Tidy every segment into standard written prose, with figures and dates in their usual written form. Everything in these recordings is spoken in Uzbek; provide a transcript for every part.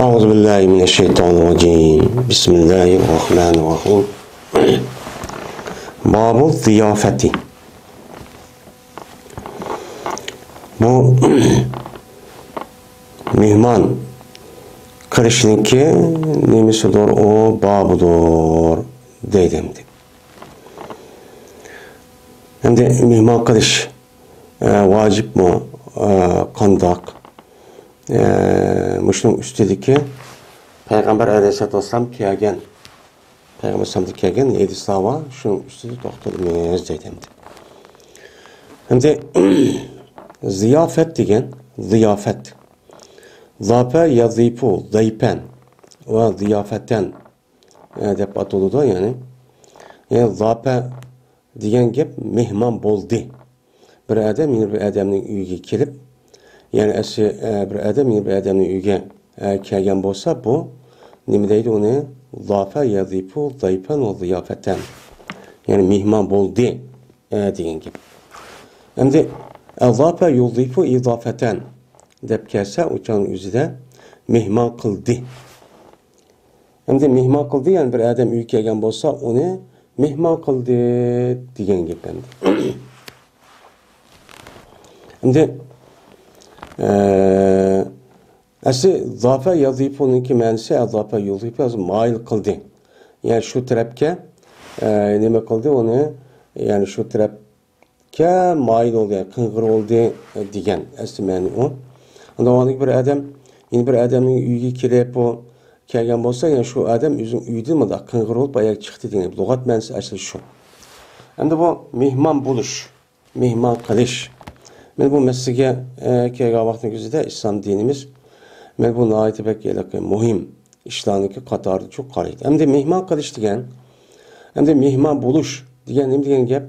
أعوذ بالله من الشيطان الرجيم بسم الله الرحمن الرحيم باب الضيافة bu mehman qilishninki nemisidir, o babudur deydimdi. Endi mehman qilish vacibmi, qandoq? Muşunun üstüdeki Peygamber Aleyhisselatü Vesselam kelgen, Peygamber Aleyhisselatü kelgen neydi sava, şunun üstüde toxtalımız deydimdi. Şimdi ziyafet degen, ziyafet. Zape yazipu, zaypen ve ziyafetten dep atılıdı yani. Yani zape degen gep mehman boldu. Bir adam yine bir adamın uyuga kelip, yani bir adam yine bir adamın uyuga kelgen bolsa bu nima deydi onu? Zafe yazipu, zaypen ve ziyafetten. Yani mehman boldu degen gep. Endi zafe yuzifu izafeten dep kelsa uçanın üzüde mehman kıldı. Endi mehman kıldı yani bir adam uyga kelgen bolsa onu mehman kıldı degen gep endi. Endi zafe yazifununki ma'nosi zafe yuzifu mail kıldı. Yani şu tarafga nima kıldı onu, yani şu tarafga mail oldu, yani qing'ir oldu degan asli ma'no o. Onda bir adam, yine bir adamın uyga kelib o kelgan bolsa, yani şu adam o'zining uyida da qing'ir olib boyaga chiqdi degan lug'at ma'nosi asli shu. Endi bu mehmon bo'lish, mehmon qilish. Men bu masalaga kelgan vaqtning o'zida islom dinimiz men bu nihoyatda muhim ishlarniki qatorida çok qaraydi. Endi mehmon qilish degan, endi mehmon bo'lish degan nima degan gap?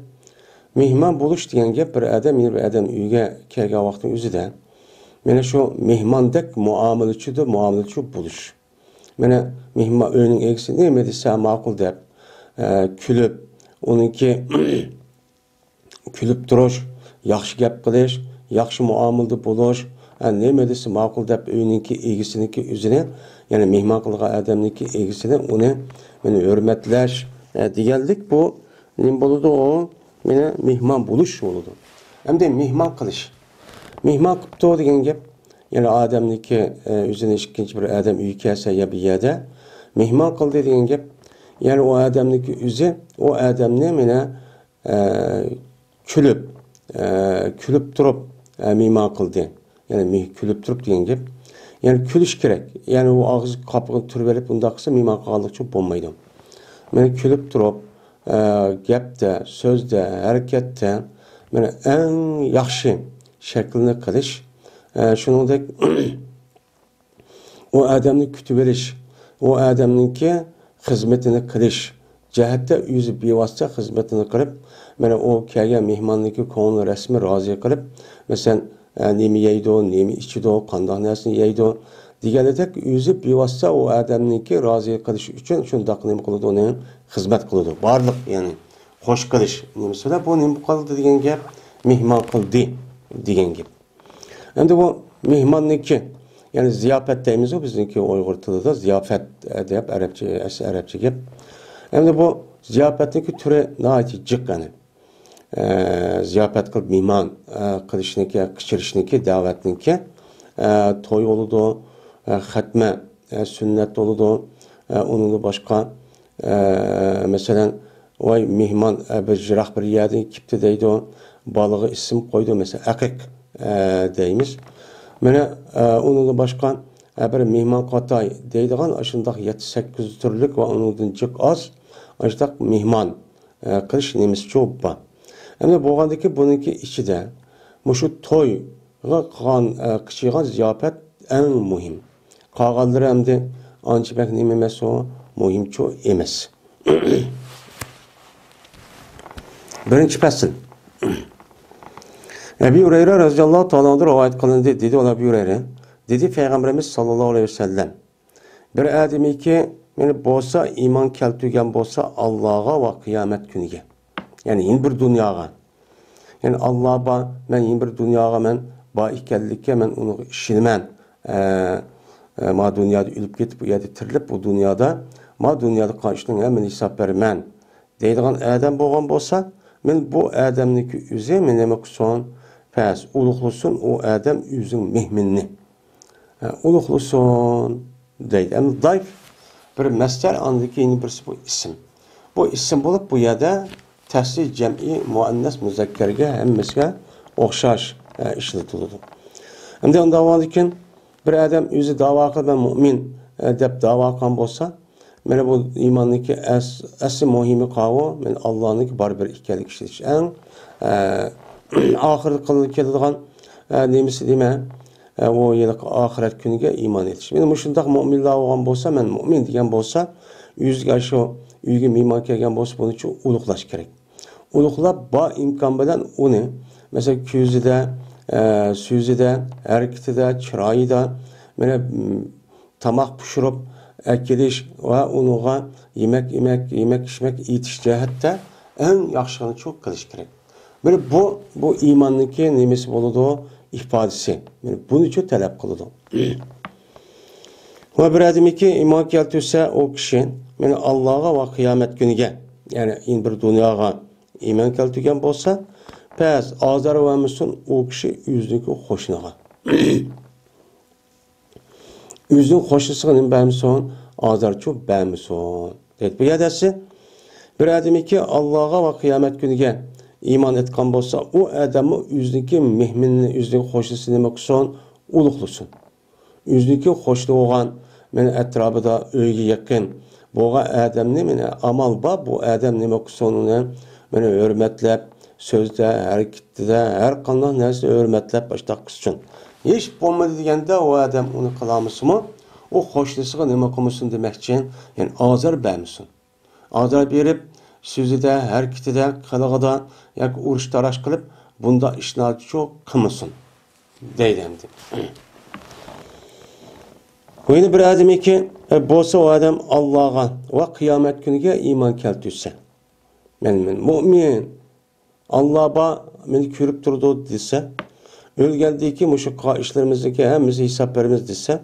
Mehmon bo'lish degan gap bir adam bir adam uyga kelgan vaqtning o'zida mana shu mehmondek muomalachi bo'lish. Mana mehmon uyning egasi nima desa ma'qul deb kulib, uningki kulib turish, yaxshi gap qilish, yaxshi muomalada bo'lish, nima desa ma'qul deb uyninki egisiniki o'zini, ya'ni mehmon qilgan odamniki egisini uni mana hurmatlash deganlik bu nima bo'ladi o? Mana mehmon bo'lish bo'ladi. Endi mehmon qilish. Mehmon qilibdi degan gap, yani odamniki o'zini ikkinchi bir odam uyga kelsa ya bir yerda mehmon qildi degan gap, yani o odamniki o'zi o odamni mana kulib turib mehmon qildi. Yani kulib turib degan gap. Yani kulish kerak. Yani o og'iz qopig'ini turib berib undaq qilsa mehmon qilganlik uchun bo'lmaydi. Mana kulib turib gapda, so'zda, harakatda mana eng yaxshi shaklni qilish, shuningdek o odamni kutib olish, o odamninki xizmatini qilish, jihatda o'zi bevosita xizmatini qilib, mana o kelgan mehmonniki ko'ngli rasmi rozi qilib, masalan nima yeydi, nima ichidi, qanday narsani yeydi deganidek o'zi bevosita o odamniki rozi qilish uchun shundoq nima qiladi, uni xizmat qiladi. Barliq ya'ni xo'sh qilish nimasida bu nima qildi degan gap, mehmon qildi degan gap. Endi bu mehmonniki, yani ziyofat deymiz o bizniki Uyg'ur tilida ziyofat deb arabcha gap. Endi bu ziyofatniki turi nihoyat jiq qani. Ziyofat qilib mehmon qilishniki, qichirishniki, da'vatniki to'y bo'ladi, xatma, sunnat bo'ladi, uningdan boshqa masalan voy mehmon bir jiroq bir yerdan kelibdi deydi, balog'i ism qo'ydi, masalan aqiq deymiz. Mana uningdan boshqa bir mehmon qatay deydigan shundoq 7-8 turlik va uningdan jiq oz shundoq mehmon qilish nemisi cho'p bor. Endi bo'lgandiki buniki ichida mushu to'yga qilgan qichilgan ziyofat eng muhim. Qolganlari endi ancha bak nima emas, o muhimchu emas. Birinchi fasl. Ebu Hurayra radhiyallohu ta'ala anhu rivoyat qilindi, dedi Ebu Hurayra. Dedi Peygamberimiz sallallohu alayhi vasallam. Bir odamiki meni bo'lsa iymon keltirgan bo'lsa Allohga va qiyomat kuniga. Yani yeni bir dunyoga. Yani Allah'a ben yeni bir dunyoga men ba ekanlikka men uni ishilman. ma dünyada ölüp ketip bu yerda tirilip bu dünyada qanchning hamma hisob beraman deydigan odam bo'lgan bo'lsa, men bu odamniki o'zi men nima qilsin? Pes ulug'lasin o odam o'zining mehminni. Ulug'lasin deydi. Endi dayf bir masdar andiki yeni birisi bu isim. Bu isim bo'lib bu yerda tasli jam'i muannas muzakkarga hammasiga o'xshash ishlatiladi. Endi unda bo'ladigan bir odam o'zi da'vo qilgan mu'min deb da'vo qilgan bo'lsa, mana bu iymonniki asli muhimi qavu, men Allohniki baribir ikkilik ishlatish. Eng oxirgi qilib keladigan nemisi dema, o yiliq oxirat kuniga iymon etish. Men shundoq mu'minlar bo'lgan bo'lsa, men mu'min degan bo'lsa, o'ziga shu uyga mehmon kelgan bo'lsa, buni uchun ulug'lash kerak. Ulug'lab ba imkon bilan uni, masalan, ko'zida, so'zida, harakatida, chiroyida, mana tamoq pishirib akilish va unuga yemek içmek etish jihatda eng yaxshini çok qilish kerak. Mana bu iymonniki nemasi bo'ladi, ifodasi. Mana buni uchun talab qiladi. Va bir odamki iymon keltirsa, o kishi mana Allohga va qiyomat kuniga, ya'ni in bir dunyoga iymon keltirgan bo'lsa, pes azar va musun o kishi o'ziniki qo'shniga. Özün xoşlusuğun bəmson, azarçu bəmson. Bu yədəsi, bir adamı ki Allah'a ve kıyamet günüge iman etkan bolsa, o adamı özünki mehminini, özünki xoşlusu demek son, uluqlusun. Özünki xoşlu olan, meni etrafıda öyge yakın, boğa adamını meni amal ba, bu adam demek sonunu meni hürmetlep, sözde, harekette, her kandan neyse hürmetlep başta kısçın. Hiç olmadı degende o adam onu kılamışsın mı? O hoşlusuğa nima qilmoqsin demek için, yani azar bermişsin. Azar berip, sözüde, hareketide, qilığıda, yoki urush tarash qilib, bunda ishlarni çok qilmasin. Deydi endi. Oyni bir odamki, bo'lsa o adam Allohga va qiyomat kuniga iymon keltirsa. Men mu'min, Allohga meni ko'rib turdi desa, o'lgandiki mushu ishlarimizdagi hammasi hisob beramiz desa,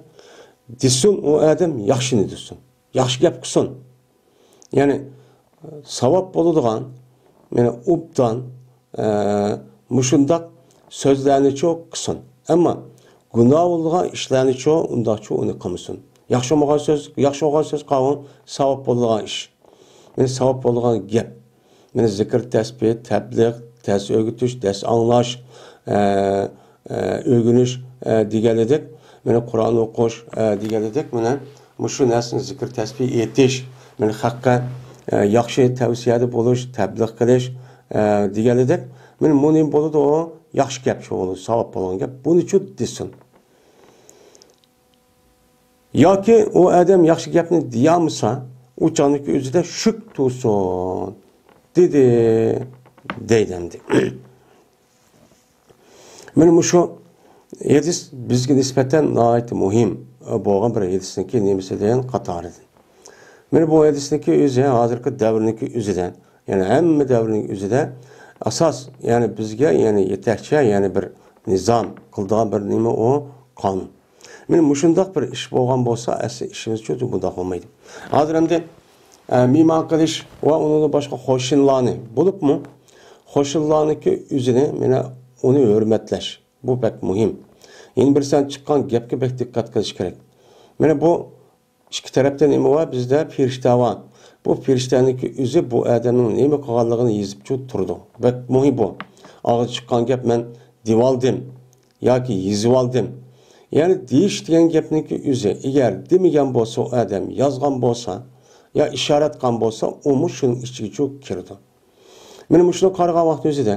desin o adam yaxshini desin. Yaxshi gap qilsin. Ya'ni savob bo'ladigan, meni obdan mushundaq so'zlarni çok qilsin. Ammo gunoh bo'lgan ishlarni çok undaqcha uni qilmasin. Yaxshi bo'lgan so'z qavun savob bo'ladigan ish. Meni savob bo'ladigan gap. Meni zikr, tasbih, tabliğ, ders o'rgatish, ders anglash, o'rganish deganidek, meni Qur'on o'qish deganidek, meni mushu narsani zikr, tasbih etish, meni haqqa yaxshi tavsiyada bo'lish, tabliğ qilish deganidek, meni munim bo'ladi o yaxshi gap bo'ladi, savob bo'lgan gap. Buni uchun desin. Yoki o adam yaxshi gapni deyamsa, u chaqniki o'zida shuk tursin. deydi endi. Mana mushu hadis bizga nisbatan nihoyat muhim bo'lgan bir hadisniki nemasi degan qatoridan. Mana bu hadisniki o'zi hozirgi davrniki o'zidan, ya'ni hamma davrning o'zida asos, ya'ni bizga, ya'ni yetakchi, ya'ni bir nizom qildigan bir nima o qonun. Mana mushundoq bir ish bo'lgan bo'lsa, asli ishimiz uchun bundoq bo'lmaydi. Hozir endi mehmon qilish va uning boshqa qo'shinlarni bo'libmi? Qo'shinlarniki o'zini mana uni hurmatlash. Bu pek muhim. Yeni bir sen çıkan gapga pek dikkat qilish kerak. Mana bu ikki tarafdan nima var? Bizda firishta var. Bu firishtaniki o'zi bu odamning nima qilganligini yezib turdi. Pek muhim bu. Ağız çıkan gap men divaldim yoki yezib oldim. Yani deyish degan gapniki o'zi agar demagan bo'lsa, o odam yozgan bo'lsa, ya ishorat qilgan bo'lsa, u shuning ichiga cho'k kirdi. Mana shuni qaragan vaqt o'zida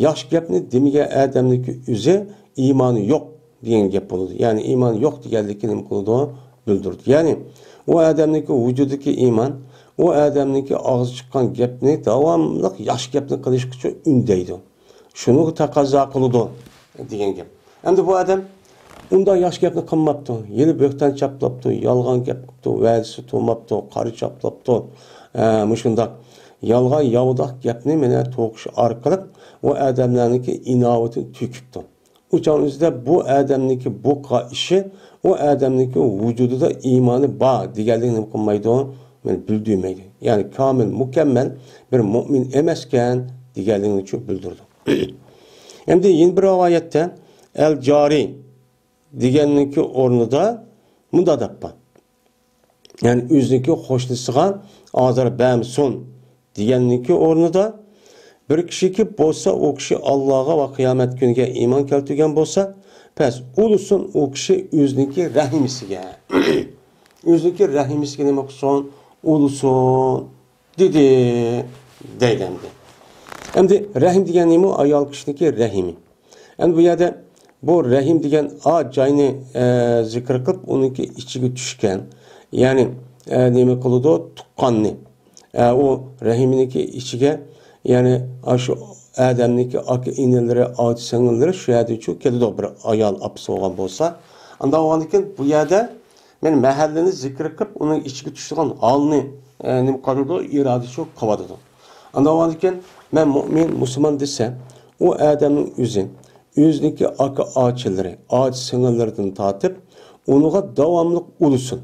yaxshi gapni demagan odamniki o'zi iymoni yo'q degan gap bo'ladi. Ya'ni iymon yo'q deganlikni nima qiladi? Bildirdi. Ya'ni o odamniki vujudidagi iymon, o odamniki og'iz chiqqan gapni davomli yaxshi gapni qilish uchun undaydi. Shuni taqozo qiladi degan gap. Endi bu odam unda yaxshi gapni qilmabdi, yeni bo'ktan chaplabdi, yolg'on gap qilibdi, va'dasi to'mabdi, qari chaplabdi. Mushundaq yolg'on yovdoq gapni meni to'qish orqali o odamlarniki inovatini to'kibdi. uçağınızda bu adamniki bu işi o adamniki vücudunda imanı bağ diğerliğini kılmaydı o bildirmeydi. Yani kamil, mükemmel bir mümin emesken diğerliğini çok bildirdi. Hem de yeni bir rivayette el cari diğerliğindeki ornuda mudadappa. Yani üzdeki hoşlısıga azar bämsun diğerliğindeki ornuda bir kişi ki bolsa o kişi Allah'a ve kıyamet günüge iman keltirgen bolsa pes ulusun o kişi üzdeki rahimisiga. Üzdeki rahimisiga demek son ulusun dedi deylendi. Hem de rahim diyen neymi ayal kişideki rahimi. Yani bu yerde bu rahim diyen a cayını zikr kılıp onunki içine düşken yani neymi kılıdı o tukkanlı. O rahimindeki içine yani şu adamdaki akı ineleri, ağaç sınırları şu yerde çok keldi bir ayal apsı olan bolsa. Anda oğandikin bu yerde ben mahalleni zikr kılıp onun içine düştüğün alnı neymi kalırdı irade çok kavadıdı. Anda oğandikin ben mümin, Müslüman desem o adamın yüzdeki akı ağaçları, ağaç sınırlarından tatip onuğa devamlı ulusun.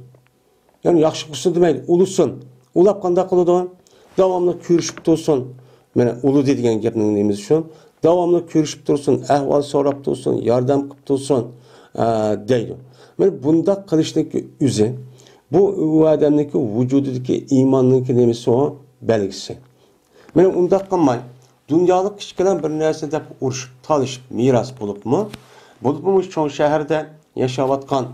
Yani yaxşı kılsın demeydi, ulusun. Ulap kanda kılıdı devamlı körüşüp dursun. Mene ulu dediğin gapning neyimiz şu. Devamlı körüşüp dursun, ahval sorap dursun, yardım kılıp dursun deydi. Mene bunda kılıştaki bu adamdaki vücudundaki imanlıki neyimiz o belgisi. Mene unda kalmay. Dünyalık kişiler bir nerse de uruşup, talışıp, miras bulup mu? Bulup mu çoğu şehirde yaşavatkan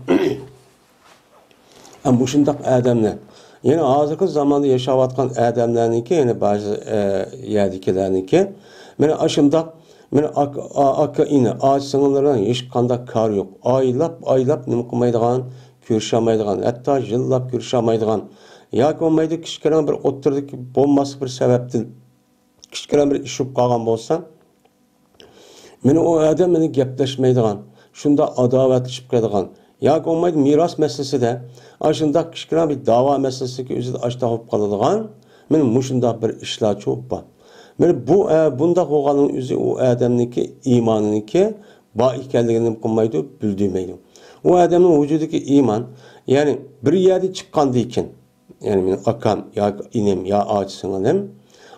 bu şundak adamlar. Yani hazırki zamanda yaşavatkan adamlarınki yani bazı yerdekilerninki mene aşındak mene akka ine ağaç sınırlarından hiç kandak kar yok. Aylap nima qilmaydigan, ko'rishamaydigan, hatta yillab ko'rishamaydigan yoki bo'lmaydi kichkina bir o'tirdiki bo'lmas bir sababdan kichkina bir ish bo'lib qolgan bo'lsa meni o odam meni gaplashmaydigan, shunda adovatlashib ketadigan yoki bo'lmaydi meros masalasida ashunda kichkina bir da'vo masalasiga o'zida ashta bo'lib qoladigan meni mushunda bir ishlar cho'p bor. Meni bunda bo'lganning o'zi u odamniki iymoniniki bor ekanligini qilmaydi, bildirmaydi. O adamning vujudidagi iymon, ya'ni bir yerda chiqqandan keyin, ya'ni meni akam yoki inim yo ochsinglim,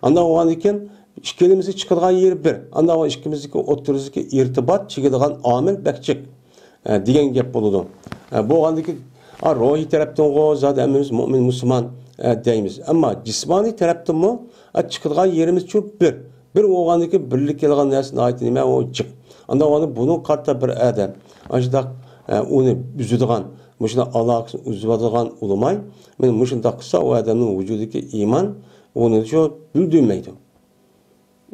anda o'g'an ekan ikkimizni chiqadigan yer bir. Anda o ikkimizniki o'tirizdagi irtibot chigadigan omil bakchiq degan gap bo'ladi. Bo'lgandiki ruhiy tarafdan zotimiz mo'min musulmon deymiz. Ammo jismoniy tarafdanmi chiqadigan yerimiz cho'p bir. Bir o'g'andiki birlik kelgan narsani aytdi nima o chiq. Anda o'g'ani buni qarta bir adam. Ajdaq onu üzüdüğün, müşuna alakasını üzüdüğün olmay, men müşunda kısa o adamın vücudundaki iman onu çok bildirmeydi.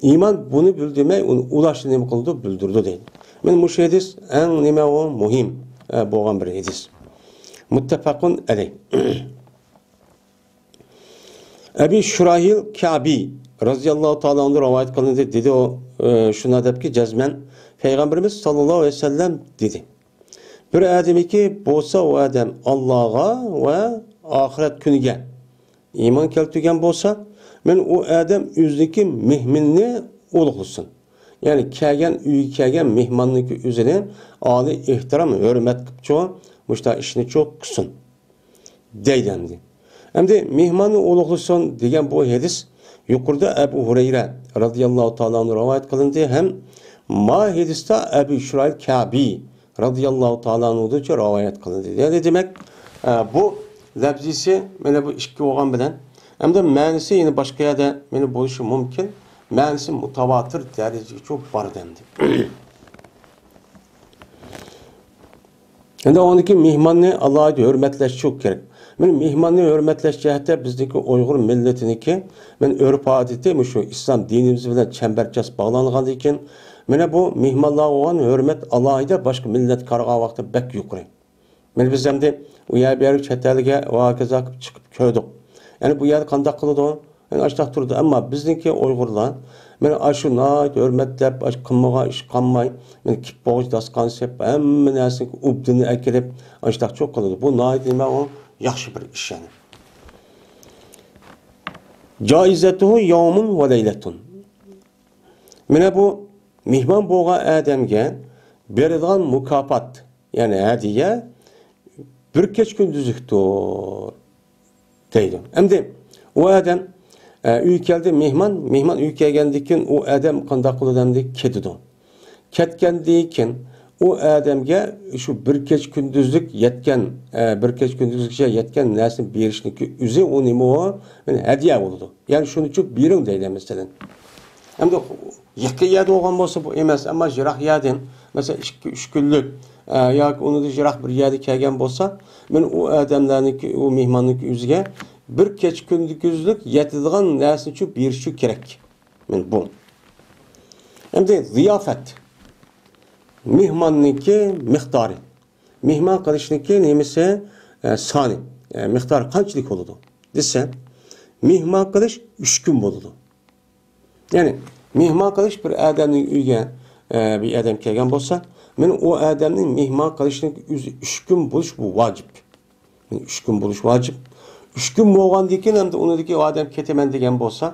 İman bunu bildirmey, onu ulaştı nemi kıldı, bildirdi değil. Men muş hadis en neme o muhim boğan bir hadis. Muttefakun aleyh. Ebi Şurahil Ka'bi radıyallahu ta'ala onu rivayet kılındı dedi o şuna dep ki cezmen Peygamberimiz sallallahu aleyhi ve sellem dedi. Bir adamiki bolsa o adam Allah'a ve ahiret günüge iman keltirgen bolsa men o adam yüzdeki mihminni ulug'lasin. Yani uyga kelgan mehmonniki o'zini oliy ehtirom, hurmat qilib cho'q, mushta ishni cho'q qilsin. Deydi. Endi mehmonni ulug'lasin degan bu hadis yuqorida Abu Hurayra radhiyallohu ta'ala anhu rivoyat qilindi ham ma hadisda Abu Şurayl Ka'bi radıyallahu ta'ala anhu'da rivayet kılındı. Yani demek bu lafzisi mene bu iki olgan bilen hem de manisi yine başka yerde mene buluşu mümkün. Manisi mutavatır derecesi çok var dendi. Yani ondaki mihmanni Allah'a hürmetleş çok gerek. Men mihmanni hürmetleş cihette bizdeki Uygur milletiniki men örf adeti şu İslam dinimiz bilen çemberças bağlanğan iken mene bu mihmanlığa olan hürmet Allah'ıyla başka millet karığa vakti bek yukarı. Men biz hem de o yer bir yer çetelge vakaza çıkıp köydük. Yani bu yer kandak kılıdı o. Yani açtak durdu ama bizdeki Uygurlar mene aşı nait hürmetlep aşı kımmağa iş kanmay mene kip boğuş daskan sep hemen nesin ubdini ekilip açtak çok kılıdı. Bu nait deme o yaxşı bir iş yani. Caizetuhu yawmun ve leyletun. Mene bu mihman boğa adamga beradigan mukofot, ya'ni hadiya bir kech kunduzlikdir deydi. Endi o adam uy keldi, mehmon uy kelgandan keyin u adam qanday qiladi endi ketadi. Ketgandan keyin o adamga shu bir kech kunduzlik yetgan, bir kech kunduzlikcha yetgan narsani berishniki o'zi u nima o? Yani hadiya bo'ladi. Ya'ni shuning uchun bering deydi masalan. Endi yaqin yerda olgan bo'lsa bu emas, ammo jiroq yerdan, masalan 2-3 kunlik yoki uni jiroq bir yerda kelgan bo'lsa, men u odamlarniki, u mehmonniki o'ziga bir kech kunduzlik yetadigan narsani uchun berishi kerak. Men bu. Endi ziyofat. Mehmonniki miqdori. Mehmon qilishniki nemisi soni. Miqdor qanchalik bo'ladi? Desa, mehmon qilish 3 kun bo'ladi. Ya'ni mehmon qilish bir odamning uyiga bir odam kelgan bo'lsa, men u odamning mehmon qilishning o'zi 3 kun bo'lish bu vojib. 3 kun bo'lish vojib. 3 kun bo'lgandan keyin ham unidagi odam ketaman degan bo'lsa,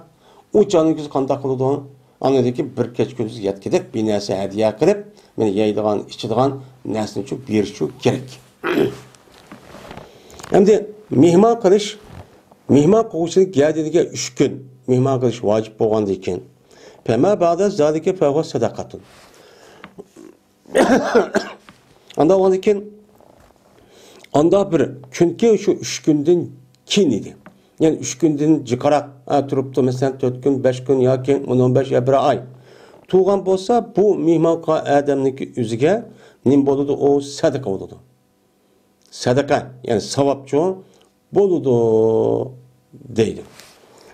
u joningiz qanday qiladi? Anadaki bir kech kunduz yetkidek bir narsa hadiya qilib, meni yeydigan, ichadigan narsani uchun berishi kerak. Endi mehmon qilish, mehmon qilishlik yadiga 3 kun mehmon qilish vojib bo'lgandan keyin Pema ba'da zalika fa sadaqatun. Anda ondan keyin anda bir kunki shu 3 kundan keyin edi. Yani 3 günden çıkarak turuptu mesela 4 gün, 5 gün yoki 15 ya bir ay. Tuğan bolsa bu mehmon adamniki o'ziga nim bo'ladi? O sadaqa bo'ladi. Sadaqa, yani savobchi bo'ladi deydi.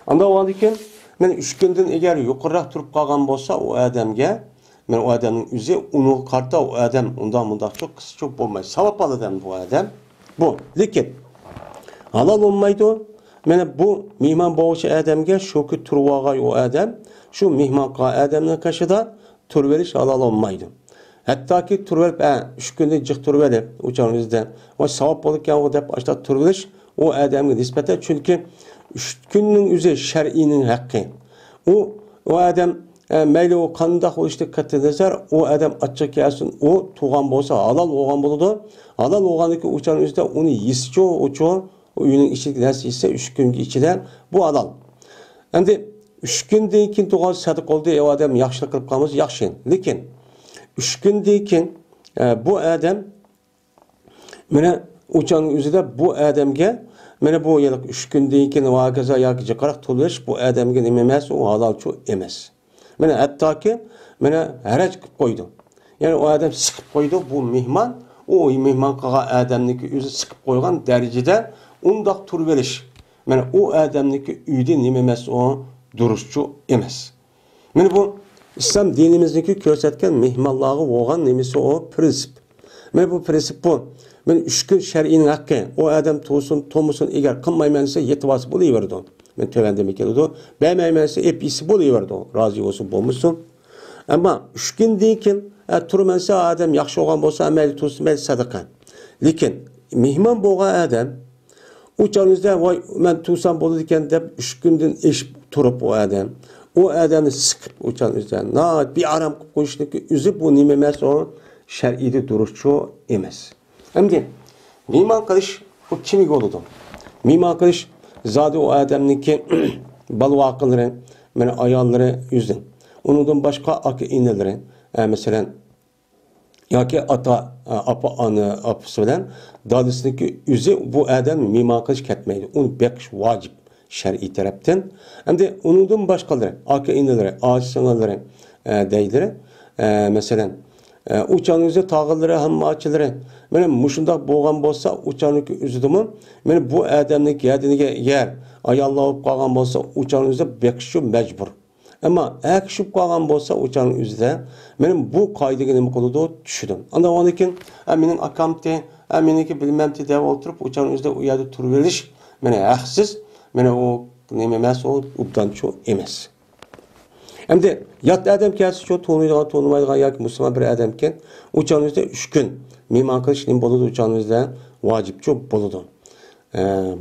Anda ondan keyin men 3 kundan eğer yuqoriroq turib qolgan bo'lsa, o adamga men o adamning o'zi uni qarta o adam undan bundoq çok bo'lmaydi. Savob oladi bu adam. Bu, lekin halol olmaydi. Mana bu mehmon bo'g'uvchi odamga shuki turvoga o odam shu mehmon odamning qashida turib verish halol olmaydi. Hattoki turib verib 3 kunda jiq turib verib o'chaningizda va savob bo'lgan deb ashta turib verish o odamga nisbatan, chunki 3 kunning o'zi shar'iyning haqqi. O odam mayli o qanday bo'lishda katta nazar, o odam achchiq kelsin, o tug'an bo'lsa halol bo'lgan bo'ladi. Halol bo'lganligi o'chaningizda uni yesicho o'cho uyuning içindeki nasıl ise 3 gün içinde bu halal. Endi 3 günden keyin tug'an sadiq oldu, o adam yaxshilik qilib qolamiz, yaxshi. Lekin 3 günden keyin bu adam mana o'chaning o'zida bu odamga mana bu 3 günden keyin vaqaza yoki jiqaroq to'lish bu odamga nima emas, u halolchi emas. Mana hattoki mana haraj qilib qo'ydi. Ya'ni o adam siqib qo'ydi, bu mehmon, o mehmon qilgan odamniki o'zi siqib qo'ygan darajada undaq turib verish. Mana o adamniki uyda nima emas, o duruşçu emas. Mana bu İslam dinimizdeki ko'rsatgan mehmonlarga bo'lgan nimasi o prinsip. Mana bu prinsip bu. Men 3 kun shar'iyning haqqi. O adam to'sin, to'musin, agar qilmayman desa yetvasi bo'laverdi. Men tövendeme keladi. Bermayman desa episi bo'laverdi. Rozi bo'lsin, bo'lmasin. Ammo 3 kundan keyin turmansa adam yaxshi bo'lgan bo'lsa, amal to'sin, mayli sadaqa. Lekin mehmon bo'lgan adam uçağınızda vay ben tuğsam bolu diken de 3 günden eş turup o adamı sıkıp uçağınızda bir aram koştuk üzüp bu nimemez o şer'ide duruşçu emez. Hem de mimar kılış o kimik oldu? Mimar kılış zaten o adamınki balı akılları, yani ayarları yüzden. Ondan başka akı ineleri mesela yoki ata apa ana apisi bilan dadasyniki o'zi bu odam mehmon qilish ketmaydi. Uni beqish vojib shar'iy tarafdan. Endi undan boshqalari, aka inalari, oq-singillari deydilar. Masalan, uçanızda tağılları, hammaçıları. Mana mushundaq bo'lgan bo'lsa, uçaniki o'zidimi? Mana bu odamning yadiniga yer ayollanib qolgan bo'lsa, uçanızda beqish majbur. Ama akishib qolgan bo'lsa, uçanın o'zida men bu qoidaga nima qiladi tushdim. Unda ondan keyin mening akamti, meniki bilmamti deb o'tirib, uçanın o'zida u yerda turib verish, mana haqsiz, mana o nima emas, o ubdancho emas. Endi yot adam kelsa, shu to'naydigan, to'namaydigan yoki musulmon bir odam ekan, uçanızda 3 kun mehmon qilish nima bo'ladi, uçanızda vojibchi bo'ladi.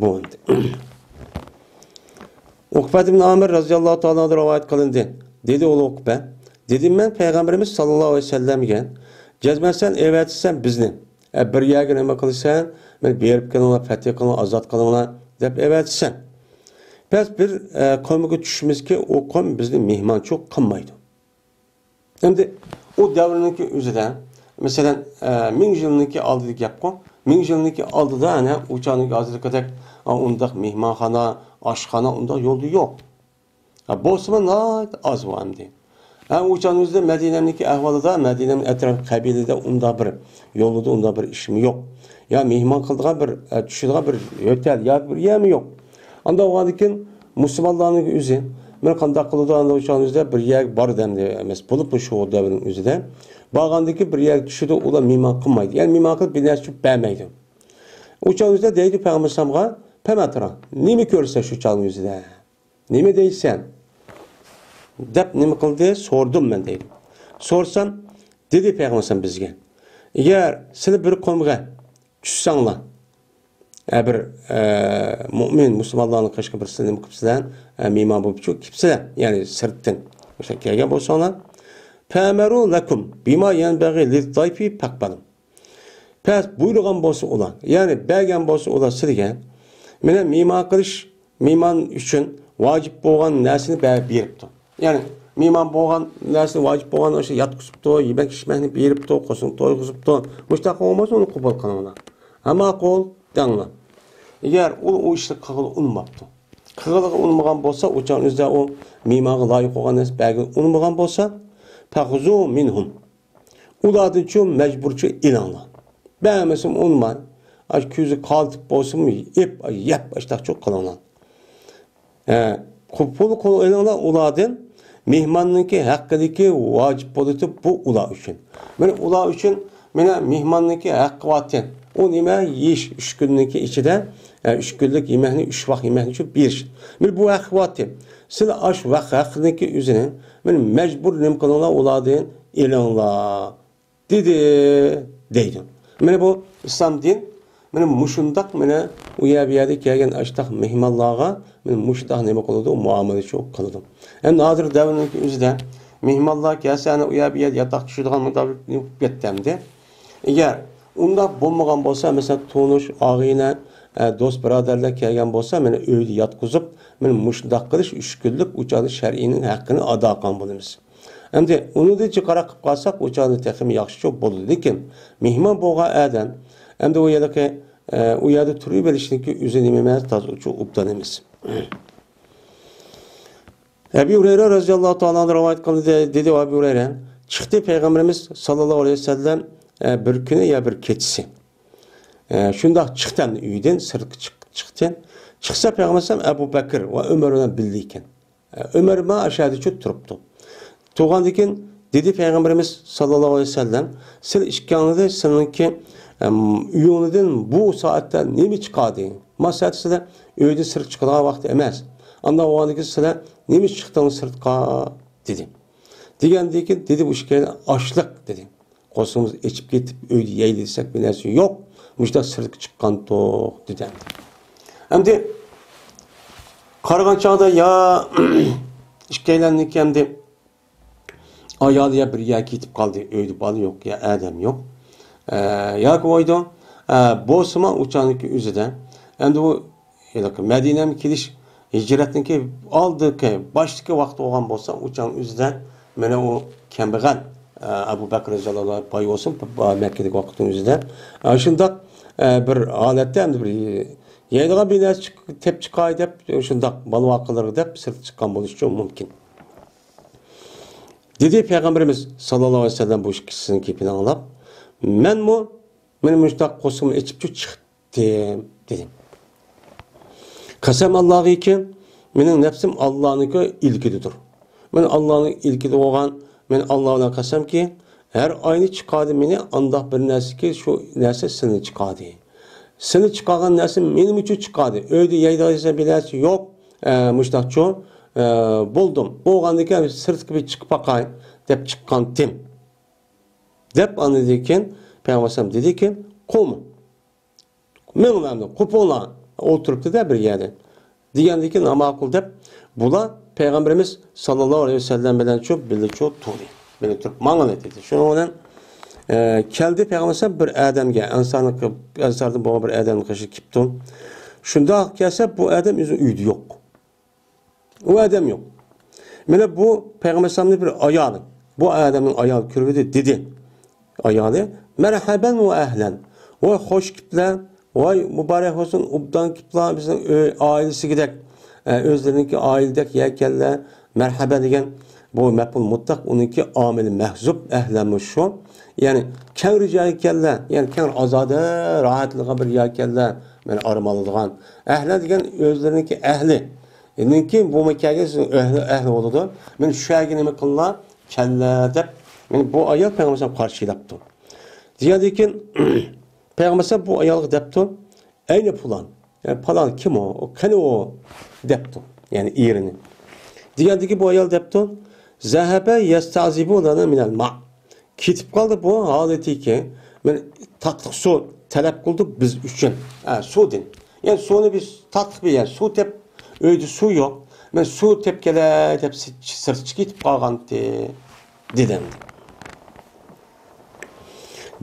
Bu Ukbe ibn Amir razıyallahu ta'ala rivayet kılındı. Dedi oğlu Ukbe. Dedim ben Peygamberimiz sallallahu aleyhi ve sellem'e Cezmezsen evetsen bizni. Bir yerge nima qilsan, men berib kelinglar, fatih qilinglar, azod qilinglar deb evetsen. Biz bir qavmga tushimizki, o qavm bizni mehmonchilik qilmaydi. Endi o davriniki o'zida, masalan, 1000 yilniki oldida gap qo'y. 1000 yilniki oldida ana o'chaniga hozirgidek undaq mehmonxona, oshxona undaq yo'lda yo'q. Bo'lsa az bo'ldi. O'chanimizda Madinamniki ahvolida, Madinam atrof qabilada unda bir yo'lida unda bir ishmi yo'q. Ya mehmon qildigan bir tushadigan bir hotel yoki bir yemi yo'q. Anda o'g'andikin musulmonlarning o'zi men qanday qiladi anda o'chanimizda bir yer bor demdi emas. Bo'lib shu davrning o'zida borgandiki bir yer tushidi, ular mehmon qilmaydi. Ya'ni mehmon qilib bir narsa bermaydi. O'chanimizda deydi Payg'ambarga, "Pamatra, nima ko'rsa shu chalmizda? Nima deysan?" deb nima qildi? So'rdim men deydi. So'rsam, dedi Payg'ambar bizga, "Agar sizlar bir qavmga tushsanglar, bir mu'min musulmonlarning qishqa bir sizlar nima qilibsizlar, mehmon bo'lib kelibsizlar, ya'ni sirtdan o'sha kelgan bo'lsanglar, fa'maru lakum bima yanbaghi lit-tayfi faqbalum." Pes buyurgan bo'lsa ular, ya'ni bergan bo'lsa ular sizga, meni mehmon qilish, mehmon uchun vojib bo'lgan narsani beribdi. Yani mehmon bo'lgan narsa vojib bo'lgan o'sha yotqizibdi, yemak ichmakni beribdi, qo'shin to'yg'izibdi. Mushtaqa bo'lmasa uni qabul qilinglar. Hamma qo'l danglar. Agar u ishni qilib unmabdi. Qilib unmagan bo'lsa, o'chanizda u mehmonga loyiq bo'lgan narsa bergan unmagan bo'lsa, faxuzu minhum. Ulardan uchun majburchi ilonlar. Bermasam unmay. Aş ko'zi qaltib bo'lsinmi, yep ashtaqchoq qilinglar. Qul ilonlar ulardan mehmonniki haqqidagi vojib bo'ladi bu ular uchun. Mana ular uchun mena mehmonniki haqqi vatin. O nima yeyish 3 kunniki ichida 3 kunlik yemekni 3 vaqt yemekni uchun berish. Mana bu haqqi vatin. Siz ash vaqt haqqidagi o'zini mana majbur nim qilinglar ulardan ilonlar dedi deydi. Mana bu islom din mana mushundaq mana u yerda kelgan ashtaq mehmonlarga men mushundaq nima qiladi, muomala shu qiladi. Endi hozir davrning o'zida mehmonlar kelsa, u yerda yotoq tushadigan mutabik ketdimdi. Agar unda bo'lmagan bo'lsa, masalan, tonish, og'ina, do'st birodarlar kelgan bo'lsa, meni uyda yotqizib, men mushundaq qilish 3 kunlik uchani shar'ining haqqini ado qilgan bo'lamiz. Endi uni da chiqara qilib qolsak, uchani texmi yaxshi bo'ladi, lekin mehmon bo'lgan odam endi u yerda turib berishniki o'zi nima emas, tozuvchi obdan emas. Abu Hurayra roziyallohu ta'ala rivoyat qildi, dedi Abu Hurayra, chiqdi payg'ambarimiz sallallohu alayhi vasallam bir kuni ya bir kechasi. Shundoq chiqdim uydan, sirtga chiqdi. Chiqsa payg'ambar Abu Bakr va Umar bilan birga ekan. Umar ma aşağıda turibdi. To'g'andan keyin dedi payg'ambarimiz sallallohu alayhi vasallam, siz ishkanida seninki uyunudan bu saatte nemi çıkardı? Masada sizler uyda sırt çıkılan vakti emez. Anda o andaki sizler nemi çıktığını sırtka dedi. Degenden ki dedi bu şikayet açlık dedi. Kosumuz içip gitip uyda yeydisek bir neresi yok. Müştak sırt çıkan toq dedi. Hem de kargan çağda ya şikayetlendik hem de ayalıya bir yer gitip kaldı. Uyda balı yok ya adam yok. Ya koydu, Bosma uçanıki üzüde, endi bu Medine'm kiliş hicretinki aldık baştaki vakti olan bolsa uçan üzüde, mene o kembeğen Abu Bakr radıyallahu anh payı olsun Mekke'deki vaktin üzüde. Şunda bir alette hem de bir yaydığa bir nes tep çıkay dep, şunda balı vakıları dep sırt çıkan buluşu mümkün. Dedi Peygamberimiz sallallahu aleyhi ve sellem bu kişinin kipini anlap, men müştak qo'sqimni ichib chiqdim dedim. Qasam Allohga mening nafsim Allohniki ilkididir. Men Allohning ilkida bo'lgan, men Alloh bilan qasamki, har oyni chiqadi meni andoq bir narsaki shu narsa seni chiqadi. Seni chiqargan narsa mening uchun chiqadi. Uyda yeydaysan bir narsa yo'q, mushtaqcho bo'ldim. Bo'lgandan keyin sirtga bir chiqib baqay deb chiqqandim. Deb anladıkken Peygamber dedi ki, "Kum. Menimle kupola oturup da bir yerde." Degende ki namaz kıl dep bula Peygamberimiz sallallahu aleyhi ve sellem bilen çok birlikte turdu. Beni turup mangala dedi. Şunun Keldi Peygamber bir adamga, ansardan bo'lgan bir adamni qishi kipti. Shunda kelsa bu adam o'zi uyda yo'q. O adam yo'q. Mana bu Peygamberimiz bir ayoli. Bu adamning ayoli ko'rdi dedi. Ayoli merhaban ve ahlan. Voy hoş kiplar, voy mübarek olsun, ubdan kiplar bizning ailesiydek, özlerinki ailedek yekenler merhaba degan bu mef'ul mutlaq uniki amili mahzub ahlanmış şu. Yani keng rica ekenler, yani keng azade, rahatlığa bir yekenler men armalıdığan. Ahla degan özlerinki ahli. Ki bu mekâge ehli oldu. Men şu yerge nima qillar? Kella deb men bu ayol Peygamberimiz qarşılaptı. Diyadekin Peygamber bu ayol depti. Eyni pulan. Yani falan kim o? O kani o depti. Yani yerini. Diyadeki bu ayol depti. Zahebe yestazibu lana minel ma. Kitip kaldı bu haleti ki men tatlık su talep kıldık biz üçün. Su din. Yani suyunu biz tatlık bir yer. Su tep öyle su yok. Men su tepkele dep sırt çıkıp kalgan dedim.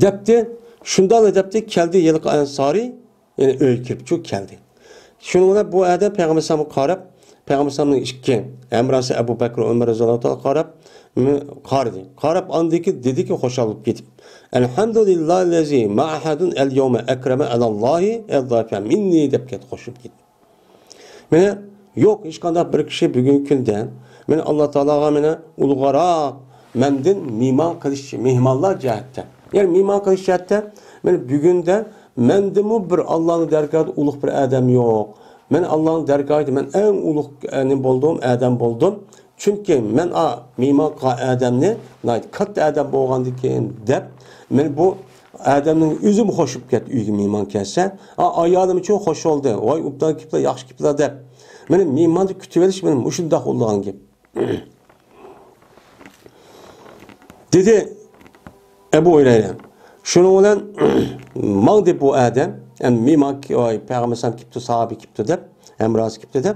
Depti. Şundan depti keldi yılık ansari yani öyle kirip çok geldi. Şununla bu adam Peygamberimiz qarab Peygamberimiz iki Emrası Ebu Bekir Ömer radıyallahu anh qarab andaki dedi ki hoş alıp gidip Elhamdülillahi ma ahadun el yevme ekreme alallahi ellafe minni dep ket hoşup gidip. Mene yok hiç kadar bir kişi bugün günde mene Allah Teala'ga mene ulgara mendin miman kılış mihmallar cihette. Yani miman kılış cihette mene bugün de mendimu bir Allah'ın dergahı uluk bir adam yok. Men Allah'ın dergahı men en uluk bulduğum adam buldum. Çünkü men miman adamni kat adam bolgandan keyin dep men bu adamning üzüm hoşup ket uyga miman kelsa ayolim uchun hoş oldu. Voy ubdan kiplar yaxshi kiplar deb. Meni mimanni kutib olish men mushundaq bo'lgan gap. Dedi Ebu Hurayra. Şunun bilan mağdi bu adam yani miman Peygamber kipti sahabi kipti deb emrası kipti deb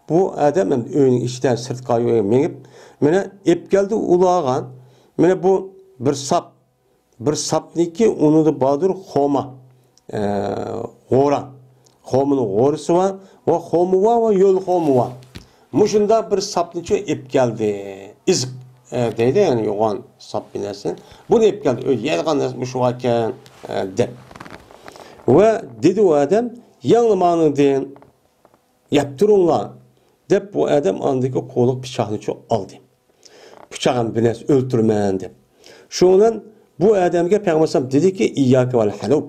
bu adam öğünün içten sırt kayıyor menip mene ep geldi ulağan mene bu bir sapniki onu da badır xoma gora xomunun gorisi var ve xomu var ve yol xomu var muşunda bir sapniçi ep geldi iz deydi yani yoğan sap binersin bunu ep geldi öyle yelgan muş varken deb ve dedi o adam yanılmanı deyin yaptırınlar dep bu adam andaki koluk bıçağını çok aldı. Bıçağın bines öldürmeyen dep. Şundan bu adamga Peygamber dedi ki İyyâke vel halub.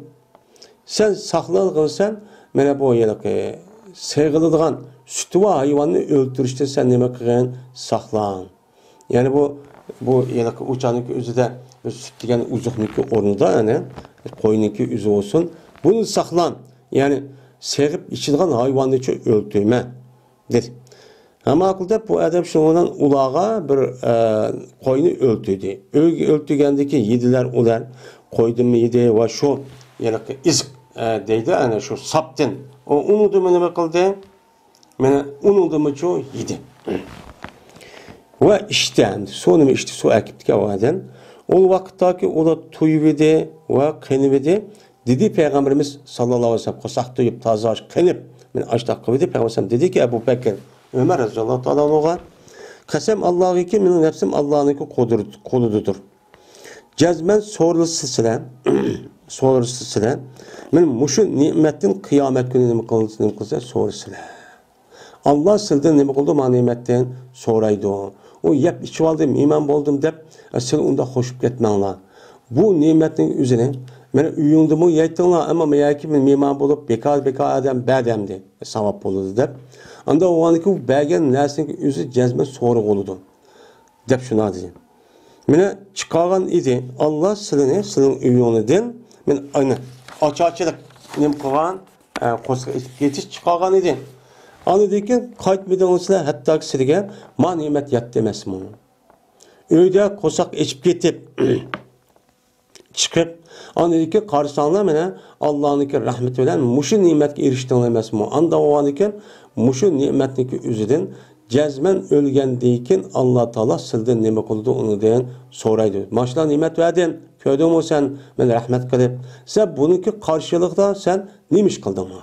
Sen saklanırsan mene bu yelik sevgilidiğin sütü ve hayvanını öldürüşte sen neme kıyan saklan. Yani bu yelik uçanınki özü de süt degen uzukniki ornunda yani koyununki özü olsun. Bunu saklan. Yani sevip içidiğin hayvanını çok öldürme dedi. Ama akılda bu adam şundan ulağa bir koyunu öldürdü. Öldürgendeki yediler ular koydu mu yedi ve şu yani iz deydi yani şu saptın. O unudu mu ne kıldı? Mene unudu mu çoğu yedi. Ve işten sonu işte su ekiptike o adam. O vakittaki o da tuyuvidi ve kınıvidi. Dedi Peygamberimiz sallallahu aleyhi ve sellem kosak tuyup taze aç kınıp. Men açtak kıvidi Peygamberimiz dedi ki Ebu Bekir Ömer radıyallahu ta'ala kasem Allah'ı ki benim nefsim Allah'ınki kolududur. Cezmen sorusu silen benim muşu nimetin kıyamet günü nime kılsa soru silen. Allah sildi nime kıldı ma nimetten soraydı o. O yep içi aldım iman boldum dep sen onda hoşup ketmenler. Bu nimetin üzerine men uyundumu yettinler ama meyaki men iman bolup bekar adam bademdi savap oldu dep. Anda o anki belgen nesinin üzü cezme soru oludu. Dep şuna diyeyim. Mene çıkargan idi. Allah silin uyunu den. Men aynı açıkçılık nem kılan yetiş çıkargan idi. Anı deyken kayıtmadan olsa hatta sirge ma nimet yat demez mi? Öyde kosak içip getip çıkıp anı deyken karşılanlar mene Allah'ınki rahmet bilen muşu nimetke eriştiğin emez mi? Anda o anıken muşu nimetniki üzüden cezmen ölgendeyken Allah Teala silden nimet oldu onu diyen soraydı. Maşallah nimet verdin Köydün sen men rahmet kılıp. Sen bununki karşılıkta sen neymiş kıldın mı?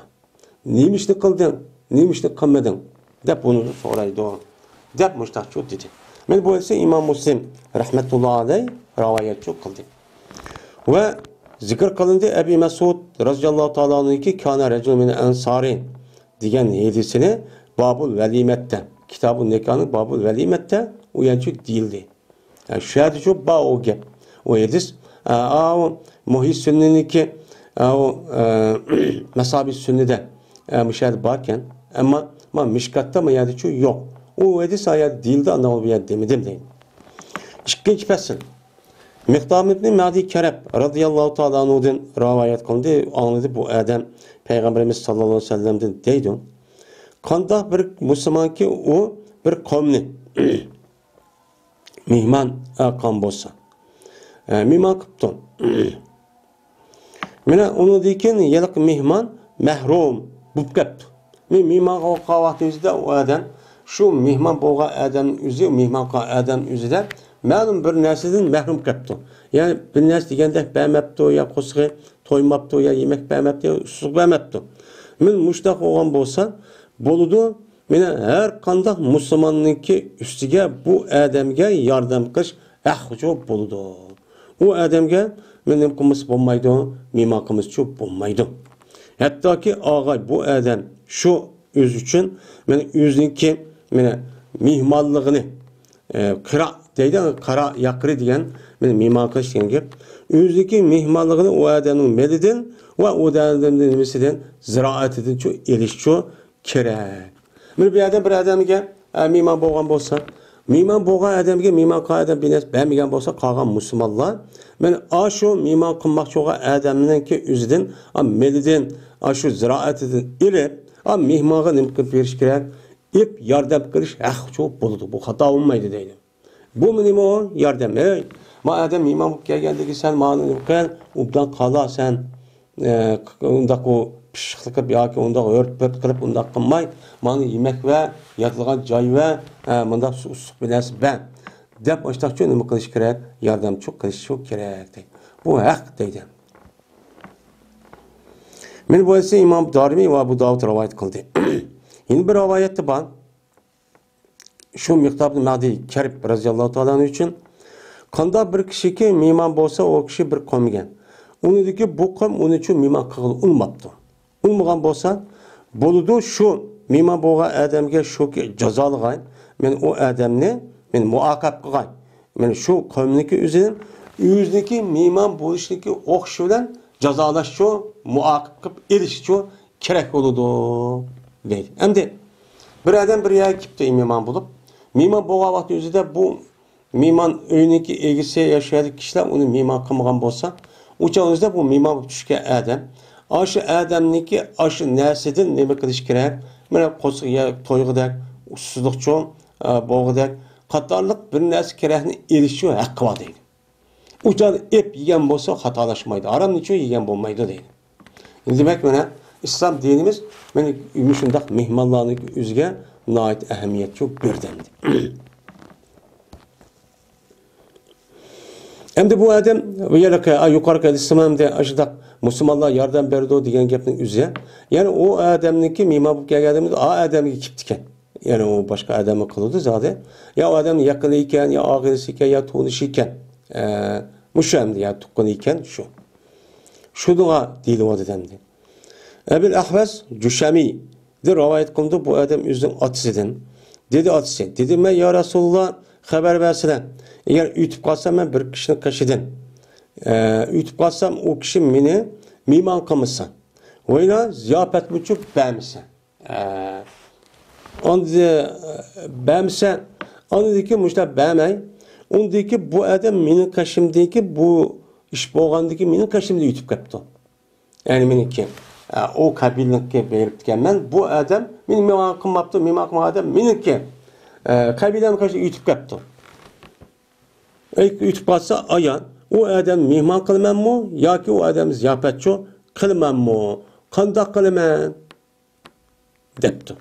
Neymişlik kıldın? Neymişlik kılmadın? Dep bunu soraydı o. Dep müştak çok dedi. Men bu ise İmam Müslim rahmetullahi aleyh rivayet çok kıldı. Ve zikr kılındı Ebu Mesud radıyallahu ta'ala anh'ki kana recul min ensari diyen hadisini Babul Velimet'te, kitabın nikahının Babul Velimet'te uyanıcı değildi. Yani şahidi çok bağ o gep. O hadis Muhyi Sünni'nin ki Mesabi Sünni'de müşahede varken ama Mişkat'ta mı yani çok yok. O hadis ayet değildi anlamı bir yer demedim diyeyim. İkinci fasıl. Miqdam ibn Ma'di Kereb radıyallahu ta'ala anhu'dan rivayet kılındı. Anladı bu adam Peygamberimiz sallallahu aleyhi ve sellem'den deydi. Kanda bir Müslüman ki o bir kavmni mihman kan bolsa. Mihman kıptın. Mene onu deyken yelik mihman mahrum bup kepti. Mihman o kavahtımızda o adam şu mihman boğa adam üzü mihman ka adam üzüde ma'lum bir narsadan mahrum kepti. Yani bir narsa degende bemepti ya qosg'i toymapti ya yemek bemepti usuq bemepti. Men mushtaq olgan bolsa boludu. Mene her qandaq musulmonniki ustiga bu adamga yordam qilish ahjob boludu. O adamga menim qilmas bo'lmaydi, mehmon qilmas cho'p bo'lmaydi. Hattoki og'ay bu adam shu o'z uchun men o'ziniki meni mehmonligini qira deydi, qara yaqri degan men mehmon qilish degan gap. O'ziniki mehmonligini o adamning melidan va o adamning nimasidan ziroatidan shu elish shu kerak. Men bir odamga mehmon bo'lgan bo'lsa, mehmon bo'lgan odamga mehmon qilgan odam binas bermagan bo'lsa, qolgan musulmonlar men shu mehmon qilmoqchi bo'lgan odamninki o'zidan melidan shu ziroatidan ilib mehmonga nima qilib berish kerak? İp yordam qilish çok bo'ladi. Bu xato bo'lmaydi deydi. Bu nima o? Yordam. Ma adam mehmon bo'lib kelgandagi sen ma'ni nima qil? Undan qala sen undaq o pishqlik qilib yoki undaq o'rtib qilib undaq qilmay, ma'ni yemak va yotilgan joy va bundaq usuq bilan ben deb o'shtaqcha nima qilish kerak? Yordam çok qilish çok kerak deydi. Bu haq deydi. Men bu ise İmam Darimi ve Abu Davud rivayet kıldı. Yine bir rivayette var. Şu Miqdam ibn Ma'di Kerib radıyallahu ta'ala için kanda bir kişi ki mehmon bo'lsa, o kişi bir qavmga. Unidiki bu qavm uni uchun mehmon qilib ulmabdi. Ulmagan bo'lsa, bo'ldi shu mehmon bo'lgan odamga shuki jazolig'ay, men o odamni men muoqab qilg'ay. Men shu qavmniki o'ziniki mehmon bo'lishniki o'qish bilan jazolash shu muoqib qilib elish shu kerak bo'ladi deydi. Endi bir odam bir yerga kelibdi mehmon bo'lib, mehmon bo'lgan vaqt o'zida bu mehmon uyiniki egisi yashaydigan kishilar uni mehmon qilmagan bo'lsa, o'sha bu mehmon bo'lib tushgan odam, shu odamniki shu narsadan nima qilish kerak? Mana qo'shiq to'yg'idak, ussizlikchi, bo'g'idak qatorliq bir narsa kerakni elishi haqqi bor deydi. O'sha ep yegan bo'lsa xatolashmaydi. Haramni cho yegan bo'lmaydi deydi. Demak mana İslam dinimiz meni shundaq mehmonlarning o'ziga nihoyat ahamiyat çok berdi. Endi bu adam yuqorida istimamda ashudaq musulmonlar yordam berdi degan gapning o'zi, ya'ni o odamniki mehmon bo'lib kelganimiz odamga kelibdi ekan. Ya'ni o boshqa odamni qildi zodi. Ya o odam yaqin ekan, ya og'ilisi ekan, ya tonishi ekan. Mushamdi ya tuqqan ekan shu. Shunga deyilyapti demdi. Ebil Ahvaz Cüşemi de rivayet kıldı bu adam özünün atısıdan. Dedi atısı. Dedi ben ya Resulullah haber versene. Eğer ütüp kalsam ben bir kişinin kaşıdan. Ütüp kalsam o kişi beni mehmon kılmışsa. Oyla ziyafet buçuk beğenmişse. Onda beğenmişse. Onda dedi ki müşter beğenmey. Onda dedi ki bu adam benim kaşımdaki bu iş boğandaki benim kaşımda ütüp kaptı. Yani benimki. O kabileninki belirtken ben bu adam benim mehmon qilmabdi, mehmon qilgan adam meniki kabilam qarshi yutib kapti. Yutib qolsa ayon o adam mehmon qilmanmi yoki o adam ziyofatchi qilmanmi? Qanday qilaman? debdi.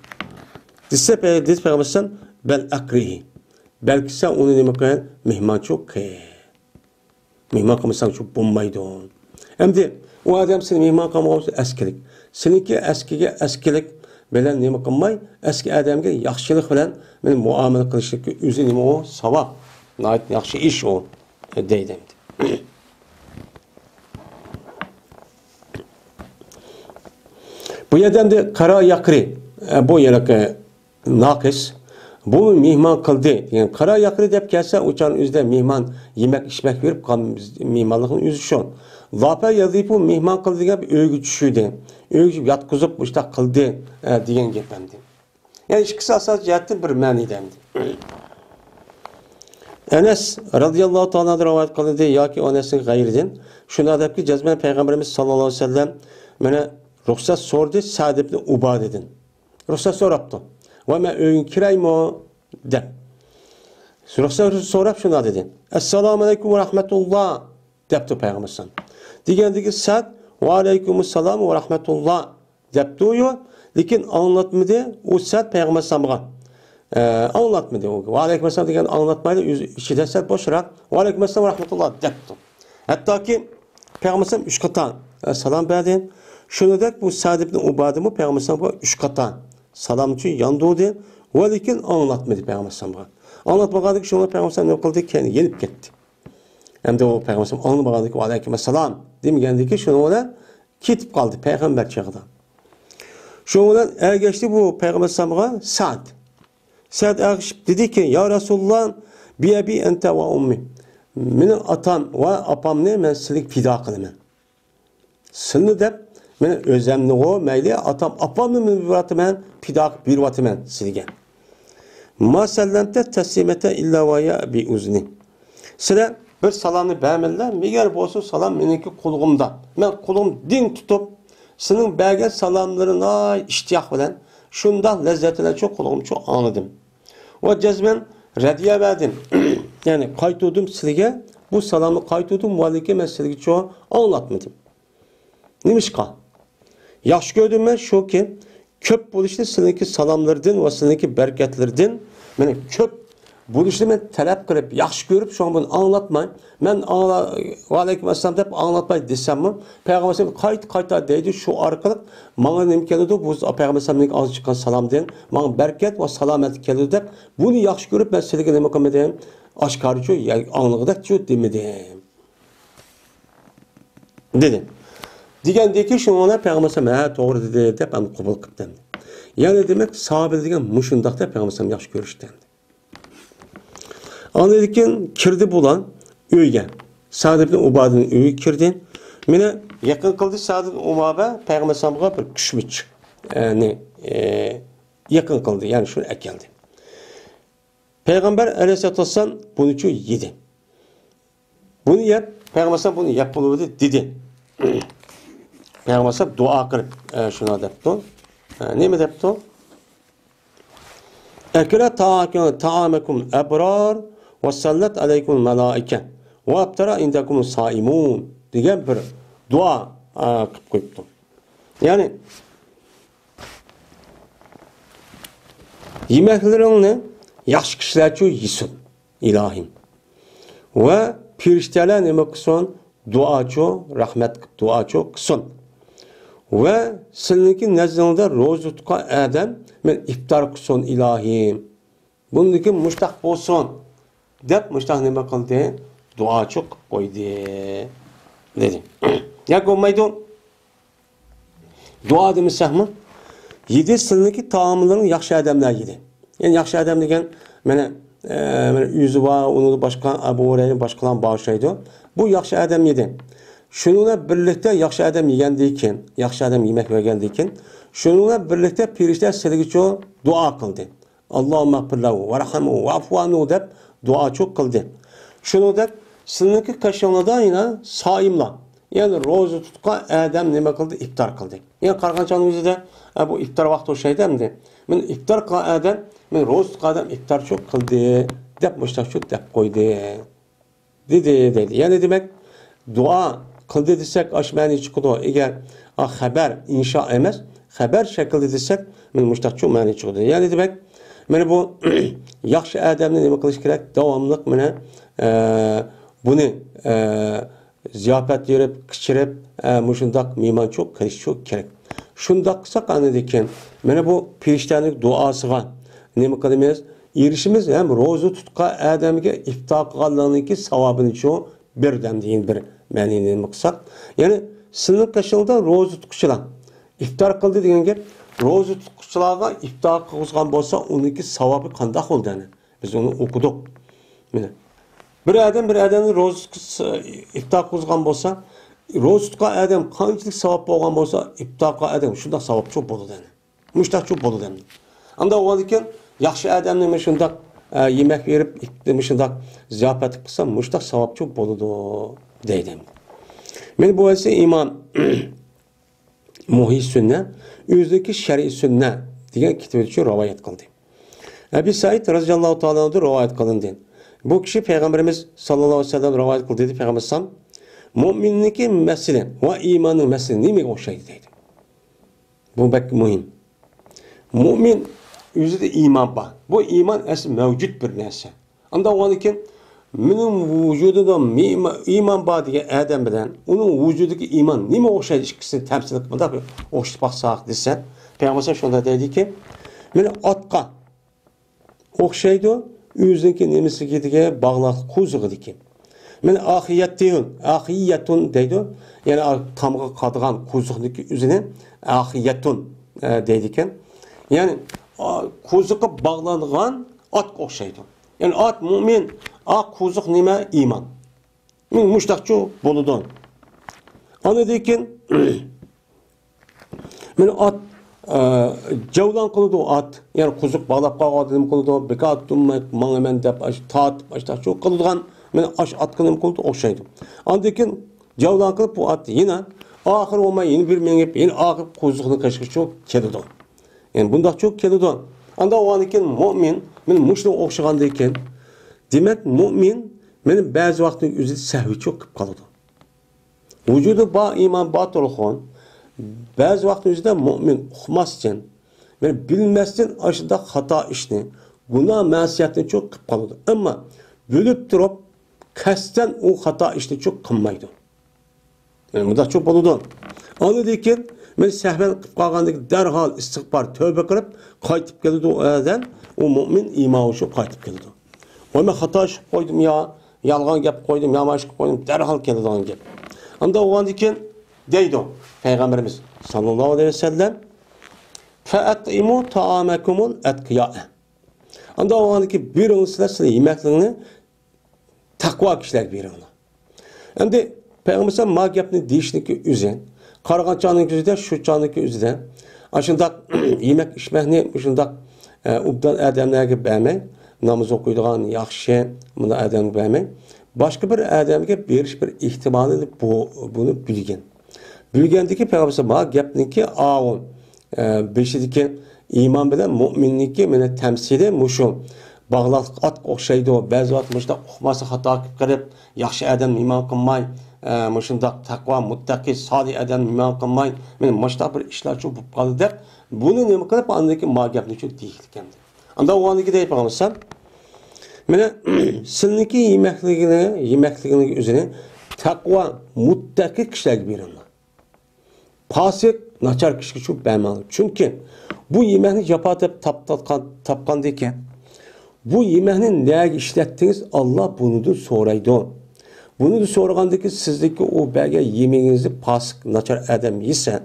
Desa Peygamber bel akrihi. Belki sen onu nima qil? Mehmonchi qil. Mehmon qilmasang shu bo'lmaydi. Endi u odam seni mehmon qilmoqchi eskilik. Seniki eskiga eskilik bilan nima qilmay, eski odamga yaxshilik bilan men muomala qilishlik o'zi nima o savob. Nayt yaxshi ish o deydi. Bu yerdan de qara yaqri bu yerga naqis bu mehmon qildi. Yani qara yaqri deb kelsa o'chan o'zida mehmon yemek içmek verib mehmonlikning o'zi shu. Zafa yazifu mehmon qildi deb o'yga tushdi. O'yga yotqizib bushta qildi degan gap endi. Yani ikkisi asos jihatdan bir ma'noda endi. Enes radhiyallohu ta'ala rivoyat qildi yoki onasining g'ayridan shuni debki jazman payg'ambarimiz sallallohu alayhi vasallam mana ruxsat so'rdi Sa'd ibn Ubadadan. Ruxsat so'rabdi. Va men o'yin kiraymi deb. Ruxsat so'rab shuni dedi. Assalomu alaykum va rahmatulloh debdi payg'ambar sallam. Degandagi Sa'd va alaykumussalom va rahmatulloh debdi-yu, lekin anlatmadı o Sa'd payg'ambar sallamga. Anlatmadı o. Va alaykumussalom degan anlatmaydi, ichida Sa'd boshroq va alaykumussalom va rahmatulloh debdi. Hattoki payg'ambar sallam 3 qata salom berdi. Şunudek bu Sa'd ibn Ubada'mı Peygamber sallallahu 3 qata salamçı yandıdı. Ve lekin anlatmadı Peygamber sallallahu. Anlatmagadık şunu Peygamber sallallahu ne kıldı? Kendi gelip gitti. Hem de o Peygamber sallallahu anlatmagadık ve aleykümselam demegandiki şunu ona ketip kaldı Peygamber çağında. Şunu ergeçti bu Peygamber sallallahu Sa'd. Sa'd ergeçip dedi ki ya Resulullah bi abi ente ve ummi. Benim atam ve apam ne men silik fida kılımen. Sını dep men özemni o meyli atam apamni bir vatımen pidak bir vatımen silgen. Ma sellemte teslimete illa vaya bi uzni. Size bir salamını beğenmediler. Meğer olsun salam meniki kulağımda. Men kulağım din tutup senin belge salamlarına iştiyak bilen şundan lezzetine çok kulağım çok anladım. O cezmen rediye verdim. Yani kaytudum silge bu salamı kaytudum valike men silge çok anlatmadım. Nimişka? Yaxşı gördüm ben şu ki köp buluştu seninki salamlardan ve seninki bereketlerden yani köp buluştu ben talep kılıp yaxşı görüp şu an bunu anlatmayın. Ben aleykümselam dep anlatmayı desem mi? Peygamber sallam kayta deydi şu arkalık bana ne keldi bu Peygamber sallamın az çıkan salamdan bana bereket ve selamet keldi dep bunu yaxşı görüp ben seninki ne makamedim aşkarıcı anlıqda çok demedim. Dedim. Degandeki şunu ona Peygamber sallam ha to'g'ri dedi deb ham qabul qildi. Yani demek sahabe degan mushundaqda Peygamber sallam yaxshi ko'rishdi. Anladıkin kirdi bulan uyga. Sa'd ibn Ubada'nın uyiga kirdi. Meni yaqin qildi Sa'd ibn Ubada Peygamber sallamga bir kushmich yaqin qildi. Yani shuni akeldi. Peygamber alayhissalatu vassalam buni chu yedi. Bunu yap, Peygamber sallam bunu yap bo'ldi dedi. Peygamber sallam dua qilib shuna debdi. Nima debdi? Akala ta'amakum abrar ve sallat alaykum malaika ve abtara indakum saimun degan bir dua qilib qo'yibdi. Yani yemeklaringni yaxshi kishilar uchun yesin ilohim. Ve firishtalar nima qilsin? Duaço, rahmet duaço qilsin. Ve seninki nezdinde ro'za tutgan adam men iftar qilsin ilohim. Bundaki mushtaq bo'lsin deb mushtaq nima qildi? Duaço qilib qo'ydi dedi. Ya bo'lmaydi. Dua demasakmi? Yedi seninki taomlarni yaxshi odamlar yedi. Yani yaxshi odam degan mana yüzü var, onu başka Abu Hurayra başkalan bağışlaydı. Bu yaxshi adam yedi. Şununla birlikte yaxshi adam yegandiyken, yaxshi adam yemek vergendiyken, şununla birlikte pirişler silgiço dua kıldı. Allahümme gfirlahu ve rahmuhu ve afu anhu deb dua çok kıldı. Şunu da sizinki kaşığında yine saimla. Yani roza tutkan adam nime kıldı? İftar kıldı. Yani Kargancanın yüzü de bu iftar vakti o şeyde mi? Men iftar kılan adam men roza tutkan adam iftar çok kıldı. Dep müştak çok dep koydu. Dedi. Yani demek dua kıldı desek aşmani çıkıdı. Eğer haber inşa emez, haber şekilde desek men müştak çok mani çıkıdı. Yani demek men bu yaxshi adamni nima qilish kerak? Davomli mana Bunu ziyafat verip, kişirip, muşundaq meyman çok kiriş çok gerek. Şundaq qısak anıdeken, mana bu periştalik duasıga nima qilamiz? Erişimiz hem roza tutqa adamga iftar qilganligining savobini cho birdam degan bir ma'noni nima qilsak. Ya'ni sizning qishingda roza tutquchilar iftar qildi degan gap, roza tutquchilarga iftar qilgan bo'lsa, uniki savobi qanday bo'ldani? Biz uni o'qidik. Mana bir adamning roza iftar qilgan bo'lsa, roza tutgan adam qanchalik savob bo'lgan bo'lsa, iftar qilgan adam shunday savob çok bo'ladi. Mushtaq çok bo'ladi. Anda o'g'likan yaxshi adamning shunday yemek verib, shunday ziyofat qilsa, mushtaq savob çok bo'ladi deydi. Men bu esa imom Muhyi Sünne o'zidagi shar'iy sunna degan kitobda rivoyat qildi. Abi Said radhiyallohu ta'ala anhu rivoyat qilindi. Bu kishi payg'ambarimiz sallallohu alayhi vasallam rivoyat qildi dedi payg'ambar sallam. Mu'minniki mesele ve imanın mesele neymi o'xshaydi deydi. Bu bak muhim. Mu'min o'zida iman bor. Bu iman asli mavjud bir narsa. Anda o'g'anikin mening vujudimda iman bor degan odam bilan uning vujudidagi iman nima o'xshaydi ikkisini tamsil qilib o'xshatib baqsaq desa, payg'ambar shunda deydiki, meni otqa o'xshaydi, o'ziniki nimasiga bog'liq qo'zig'idiki. Men ahiyatun deydi. Yani tamga qadgan qo'ziqniki o'zini ahiyatun deydi ekan. Yani qo'ziqqa bog'langan ot o'xshaydi. Yani ot mu'min, qo'ziq nima? Iymon. Men mushtaqchi bo'ladi. Ana dekin men ot javlan qiladi ot. Yani qo'ziq bog'lab qo'ygan qiladi, bekatum mangaman deb tat baştaqchi qiladigan men aş atqanim qildi o'xshaydi. Andikin javlan qilib bu at yine oxir olmay yine bir mengib, yine oxir qo'ziqni qashqish çok keladi. Yani bundaq çok keladi. Anda o'g'anikin mu'min men mushni o'xshaganda ekan. Demak mu'min meni ba'zi vaqtda o'zi sahvi çok qilib qoladi. Vujudi ba iymon batulxon ba'zi vaqtda o'zida mu'min uqmas uchun men bilmasdan ashida xato ishni, gunoh ma'siyatni çok qilib qoladi. Ammo bölüp durup kasten o hata işte çok kınmaydı. Yani bu da çok boludu. Onu deyken ben sehven kıpkağındaki derhal istiğfar tövbe kırıp kaytıp geldi o adam, o mümin imanı şu kaytıp geldi. O ben hata şık koydum ya, yalgan gap koydum, yamaç koydum, derhal geldi o gap. Anda o deyken deydi o Peygamberimiz sallallahu aleyhi ve sellem فَاَطْعِمُوا طَعَامَكُمُ الْاَتْقِيَاءَ. Anda o andaki bir ıslası yemeklerini takva kişiler bir ona. Şimdi Peygamber ma gapni deyişniki üzün, qarğançanın üzüde, şu çanıki üzüde, aşında yemek içmekni, aşında ubdan adamlarga bəmək, namaz okuyduğun yaxşı, bunu adam bəmək, başka bir adamga beriş bir ihtimali bunu bilgen. Bilgendiki Peygamber ma gapniki ağın, beşidiki iman bilen mu'minniki mene temsili muşu. Bağlaq at o'xshaydi. Ba'zi vaqt muşda uqmasa xato qilib, yaxshi adam iman qilmay, muşunda taqvo, muttaqi, solih adam iman qilmay, men mashta bir ishlar shu bo'lib qoldi deb, buni nima qilib andaki magapni shu deyilgan. Anda o'g'aniga deyib qolsam, mena sizniki yemekligini o'zini taqvo, muttaqi kishilarga beraman. Fasik, nachar kishiga shu bermadi. Chunki bu yemekni yapatib tapqan ekan. Bu yemeğini neye işlettiniz? Allah bunu da soraydı. Bunu da sorgandaki sizdeki o belge yemeğinizi pasık, naçar adam yese,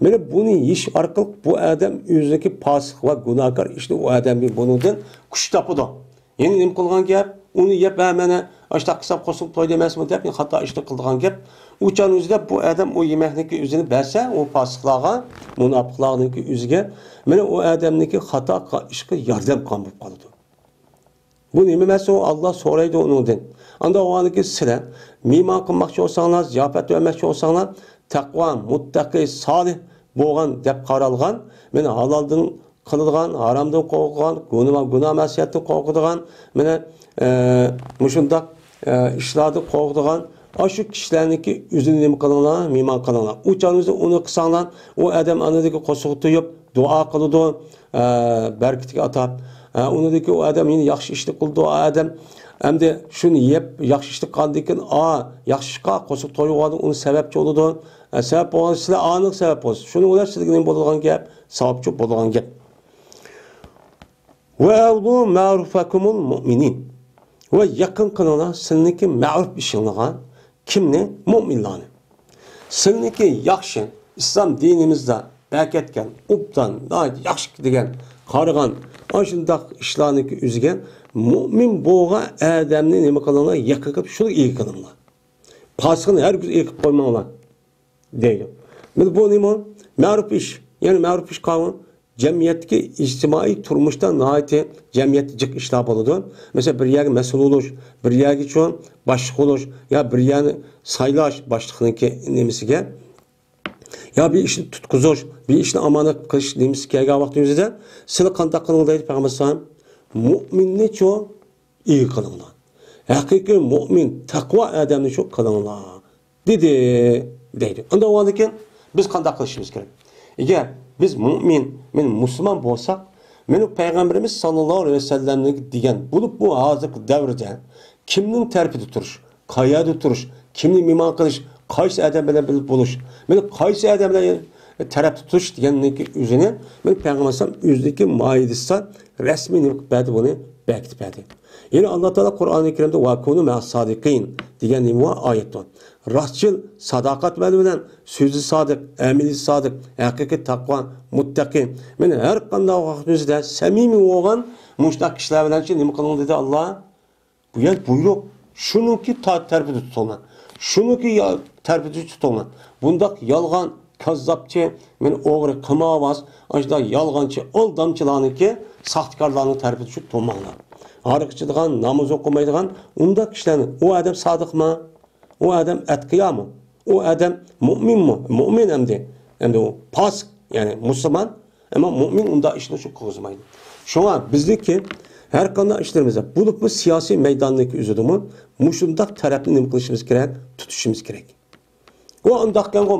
böyle bunu yiyiş arkalık bu adam yüzdeki pasık ve günahkar işte o adam bundan kuş tapıdı. Yeni nem kılgan gap, onu yap hemen işte kısap kosup toy demez mi deyip hatta işte kılgan gap. Uçan yüzde bu adam o yemeğindeki yüzünü verse o pasıklığa, münafıklarındaki yüzüge, böyle o adamdaki hata işe yardım kampıp kaldı. Bu nimesi o Allah soraydı onundan. Anda o anki sizler miman qilmoqchi olsanglar, ziyofat vermoqchi olsanglar, taqvo, muttaqi, solih bo'lgan deb qaralgan, meni haloldan qiladigan, haromdan qo'rqadigan, gunoh ma'siyatdan qo'rqadigan, meni mushundaq ishlarni qo'rqadigan, shu kishilarniki o'zini nima qilinglar, miman qilinglar. Uchangizni uni qilsanglar, u odam anadagi qo'shiq to'yib, duo qiladi, barkatiga atab. Onudaki o adam yine yaxshi ishni qildi, o adam Endi şunu yep yaxshi ishni qilgandan yaxshishqa qo'shib to'ygan uni sababchi bo'ladi. Sabab bo'lsa sizlar aniq sabab bo'lsa. Shuni ular sizga bo'ladigan gap, savobchi bo'ladigan gap. Va avlu ma'rufakumul mu'minin. Va yaqin qilinglar sizniki ma'ruf ishinglarga kimni? Mu'minlarni. Sizniki yaxshi islom dinimizda berketgan, obdan, yaxshi degan, qaragan ashundaq ishlarniki o'ziga mu'min bo'lgan odamni nima qilinglar? Yaqin qilib shuni iyi qilinglar. Pasiqni har kun yiqib qo'ymanglar deydi. Bu nima? Ma'ruf ish. Ya'ni ma'ruf ish qonun jamiyatdagi ijtimoiy turmushda nihoyatda jamiyatda jiq ishlar bo'ladi. Masalan, bir yerga mas'ul bo'lish, bir yerga uchun boshliq bo'lish, yo bir yerni saylash boshliqniki nimasiga, yo bir ishni tutqizish, bir ishni omonat qilish nimasiga kelgan vaqtingizda sizlar qanday qilinglar deydi Payg'ambar sollallohu alayhi vasallam. Mu'minni cho iyi qilinglar. Haqiqiy mu'min, taqvo odamni cho qilinglar dedi deydi. Unda o'ylayken biz qanday qilishimiz kerak? Agar biz mu'min, men musulmon bo'lsak, meni payg'ambarimiz sallallohu alayhi vasallamning degan bo'lib bu hozirgi davrda kimning tarafida turish, qayerda turish, kimni mehmon qilish, qaysi odam bilan bilib bo'lish, meni qaysi odam bilan tarafda turish deganning o'zini men payg'ambar o'zidagi moidasida rasmiy qilib buni bekitib berdi. Yine Allah Teala Kur'an-ı Kerim'de vakunu me'as-sadiqin degan nima oyat bor. Rastçıl, sadakat bilan, sözü sadık, ameli sadık, haqiqiy taqvo, muttaqi. Men har qanday vaqtimizda samimiy bo'lgan mushtaq kishilar bilan nima qiling dedi Alloh. Bu yer buyruq. Shuniki tarafida tutilgan. Shuniki tarafida tutilgan. Bundaq yolg'on, kazzabchi, men o'g'ri qilmaymiz, ashda yolg'onchi, aldamchilarniki, saxtkarlarning tarafida tutilmanglar. Harıqçıdığan, namaz okumaydıgan, unda kişilerin, o adam sadık mı? O adam etkiya mı? O adam mümin mi? Mümin hem de o pasık, yani Müslüman, ama mümin unda işini çok kızmaydı. Şu an bizdeki her kanal işlerimize, bulup bu siyasi meydandaki üzüdümü, muşundak tarafını kılışımız gerek, tutuşumuz gerek. O andakken o